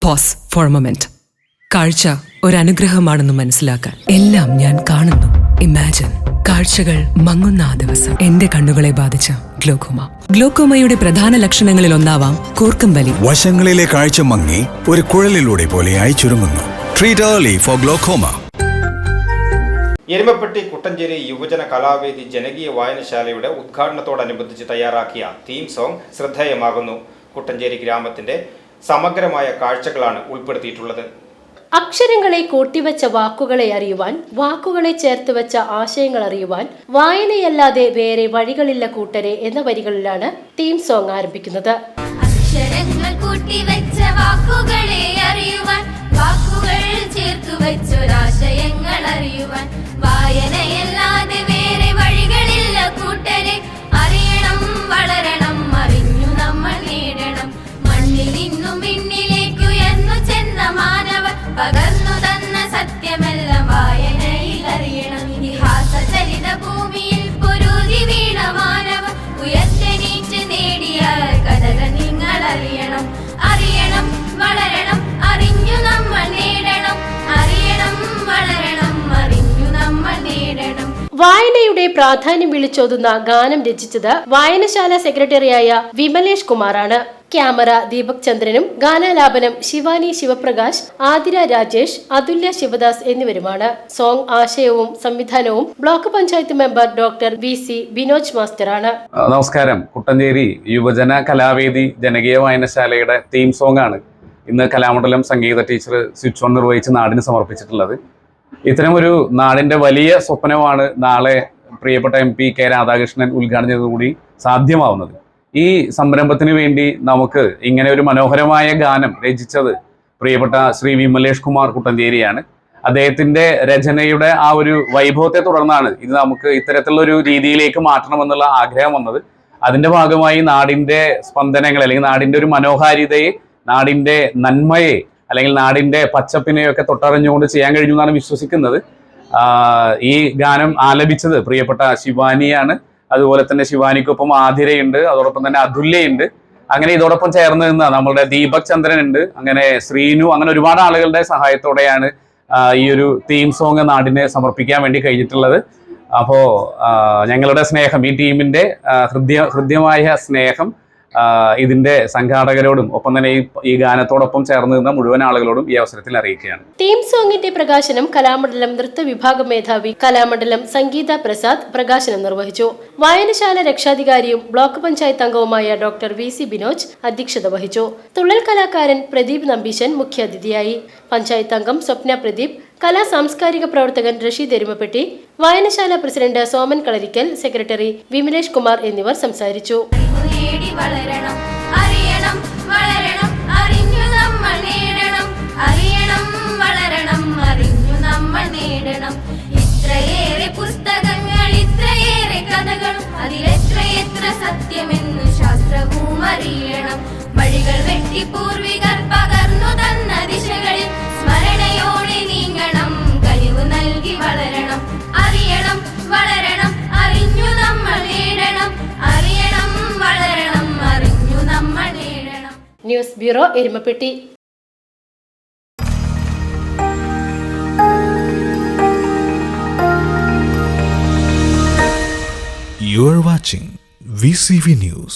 Pose four A moment. കാഴ്ച ഒരനുഗ്രഹമാണെന്ന് മനസ്സിലാക്കാൻ എല്ലാം ഞാൻ കാണുന്നു. ഇമാജിൻ കാഴ്ചകൾ മങ്ങുന്ന ആ ദിവസം എന്റെ കണ്ണുകളെ ബാധിച്ച ഗ്ലോക്കോമ. ഗ്ലോക്കോമയുടെ പ്രധാന ലക്ഷണങ്ങളിൽ ഒന്നാവാം കൂർക്കം വലി. വശങ്ങളിലെ കാഴ്ച മങ്ങി ഒരു കുഴലിലൂടെ പോലെയായി ചുരുങ്ങുന്നു. Treat early for glaucoma. Erumappetty Kuttanchery യുവജന കലാവേദി ജനകീയ വായനശാലയുടെ ഉദ്ഘാടനത്തോടനുബന്ധിച്ച് തയ്യാറാക്കിയ തീം സോങ് ശ്രദ്ധേയമാകുന്നു. കുട്ടഞ്ചേരി ഗ്രാമത്തിന്റെ സമഗ്രമായ കാഴ്ചകളാണ് ഉൾപ്പെടുത്തിയിട്ടുള്ളത്. അക്ഷരങ്ങളെ കൂട്ടിവെച്ച വാക്കുകളെ അറിയുവാൻ, വാക്കുകളെ ചേർത്തുവെച്ച ആശയങ്ങൾ അറിയുവാൻ, വായനയല്ലാതെ വേറെ വഴികളില്ല കൂട്ടരെ എന്ന വരികളിലാണ് തീം സോങ് ആരംഭിക്കുന്നത്. അക്ഷരങ്ങൾ കൂട്ടിവെച്ച വാക്കുകളെ അറിയുവാൻ, വാക്കുകൾ ചേർത്തുവെച്ചൊരാശയങ്ങൾ അറിയുവാൻ, വായനയല്ലാതെ വേറെ വഴികളില്ല കൂട്ടരെ. അറിയണം, വളരണം, അറിഞ്ഞു നമ്മൾ നേടണം. മണ്ണിൽ നിന്നും വിണ്ണിലേക്കുയർന്നു ചെന്ന മാനവർ പകർന്നു തന്ന സത്യമെല്ലാം വായനയിൽ അറിയണം. ഇതിഹാസ ചരിത ഭൂമിയിൽ പൊരുതി വീണ മാനവർ ഉയർത്തെണീറ്റ് നേടിയ കഥകൾ നിങ്ങൾ അറിയണം. അറിയണം, വളരണം, അറിഞ്ഞു നമ്മൾ നേടണം. അറിയണം, വളരണം, അറിഞ്ഞു നമ്മൾ നേടണം. വായനയുടെ പ്രാധാന്യം വിളിച്ചോതുന്ന ഗാനം രചിച്ചത് വായനശാല സെക്രട്ടറിയായ വിമലേഷ് കുമാറാണ്. ക്യാമറ ദീപക് ചന്ദ്രനും, ഗാനാലാപനം ശിവാനി ശിവപ്രകാശ്, ആതിര രാജേഷ്, അതുല്യ ശിവദാസ് എന്നിവരുമാണ്. സോങ് ആശയവും സംവിധാനവും block panchayat member doctor VC Binoj മാസ്റ്ററാണ്. നമസ്കാരം. കുട്ടഞ്ചേരി യുവജന കലാവേദി ജനകീയ വായനശാലയുടെ തീം സോങ് ആണ് ഇന്ന് കലാമണ്ഡലം സംഗീത ടീച്ചർ സ്വിച്ച് ഓൺ നിർവഹിച്ച് നാടിന് സമർപ്പിച്ചിട്ടുള്ളത്. ഇത്തരം ഒരു നാടിന്റെ വലിയ സ്വപ്നമാണ് നാളെ പ്രിയപ്പെട്ട MP K രാധാകൃഷ്ണൻ ഉദ്ഘാടനം ചെയ്തതുകൂടി സാധ്യമാവുന്നത്. ഈ സംരംഭത്തിന് വേണ്ടി നമുക്ക് ഇങ്ങനെ ഒരു മനോഹരമായ ഗാനം രചിച്ചത് പ്രിയപ്പെട്ട ശ്രീ വിമലേഷ് കുമാർ കുട്ടഞ്ചേരിയാണ്. അദ്ദേഹത്തിന്റെ രചനയുടെ ആ ഒരു വൈഭവത്തെ തുടർന്നാണ് ഇത് നമുക്ക് ഇത്തരത്തിലുള്ള ഒരു രീതിയിലേക്ക് മാറ്റണമെന്നുള്ള ആഗ്രഹം വന്നത്. അതിന്റെ ഭാഗമായി നാടിന്റെ സ്പന്ദനങ്ങൾ അല്ലെങ്കിൽ നാടിന്റെ ഒരു മനോഹാരിതയെ, നാടിന്റെ നന്മയെ അല്ലെങ്കിൽ നാടിന്റെ പച്ചപ്പിനെയൊക്കെ തൊട്ടറിഞ്ഞുകൊണ്ട് ചെയ്യാൻ കഴിഞ്ഞു എന്നാണ് വിശ്വസിക്കുന്നത്. ഈ ഗാനം ആലപിച്ചത് പ്രിയപ്പെട്ട ശിവാനിയാണ്. അതുപോലെ തന്നെ ശിവാനിക്കൊപ്പം ആതിരയുണ്ട്, അതോടൊപ്പം തന്നെ അതുല്യയുണ്ട്. അങ്ങനെ ഇതോടൊപ്പം ചേർന്ന് നിന്ന നമ്മളുടെ ദീപക് ചന്ദ്രൻ ഉണ്ട്, അങ്ങനെ ശ്രീനു, അങ്ങനെ ഒരുപാട് ആളുകളുടെ സഹായത്തോടെയാണ് ഈ ഒരു തീം സോങ് നാടിനെ സമർപ്പിക്കാൻ വേണ്ടി കഴിഞ്ഞിട്ടുള്ളത്. അപ്പോൾ ഞങ്ങളുടെ സ്നേഹം, ഈ ടീമിന്റെ ഹൃദ്യമായ സ്നേഹം ഇതിന്റെ സംഘാടകരോടും ഒപ്പം തന്നെ ഈ ഗാനത്തോടൊപ്പം ചേർന്ന് നിന്ന മുഴുവൻ ആളുകളോടും ഈ അവസരത്തിൽ അറിയിക്കുകയാണ്. തീം സോങ്ങിന്റെ പ്രകാശനം കലാമണ്ഡലം നൃത്ത വിഭാഗം മേധാവി കലാമണ്ഡലം സംഗീത പ്രസാദ് പ്രകാശനം നിർവഹിച്ചു. വായനശാല രക്ഷാധികാരിയും ബ്ലോക്ക് പഞ്ചായത്ത് അംഗവുമായ ഡോക്ടർ VC ബിനോജ് അധ്യക്ഷത വഹിച്ചു. തുള്ളൽ കലാകാരൻ പ്രദീപ് നമ്പീശൻ മുഖ്യാതിഥിയായി. പഞ്ചായത്ത് അംഗം സ്വപ്ന പ്രദീപ്, കലാ സാംസ്കാരിക പ്രവർത്തകൻ റഷീദ് എരുമപ്പെട്ടി, വായനശാല പ്രസിഡന്റ് സോമൻ കളരിക്കൽ, സെക്രട്ടറി വിമലേഷ് കുമാർ എന്നിവർ സംസാരിച്ചു. വളരണം, അറിയണം, വളരണം, അറിഞ്ഞു നമ്മൾ നേടണം. അറിയണം, വളരണം, അറിഞ്ഞു നമ്മൾ നേടണം. ഇത്രയേറെ പുസ്തകങ്ങൾ, ഇത്രയേറെ കഥകളും, അതിലെത്രയെത്ര സത്യമെന്നു ശാസ്ത്രവും അറിയണം. വഴികൾ വെട്ടി പൂർവികർ പകർന്നു തന്ന ദിശകളിൽ സ്മരണയോടെ നീങ്ങണം. കഴിവ് നൽകി വളരണം. അറിയണം, വളരണം, അറിഞ്ഞു നമ്മൾ നേടണം. അറിയണം, വളരണം, അറിഞ്ഞു നമ്മൾ നേടണം. News bureau, Erumappetty. You are watching VCV News.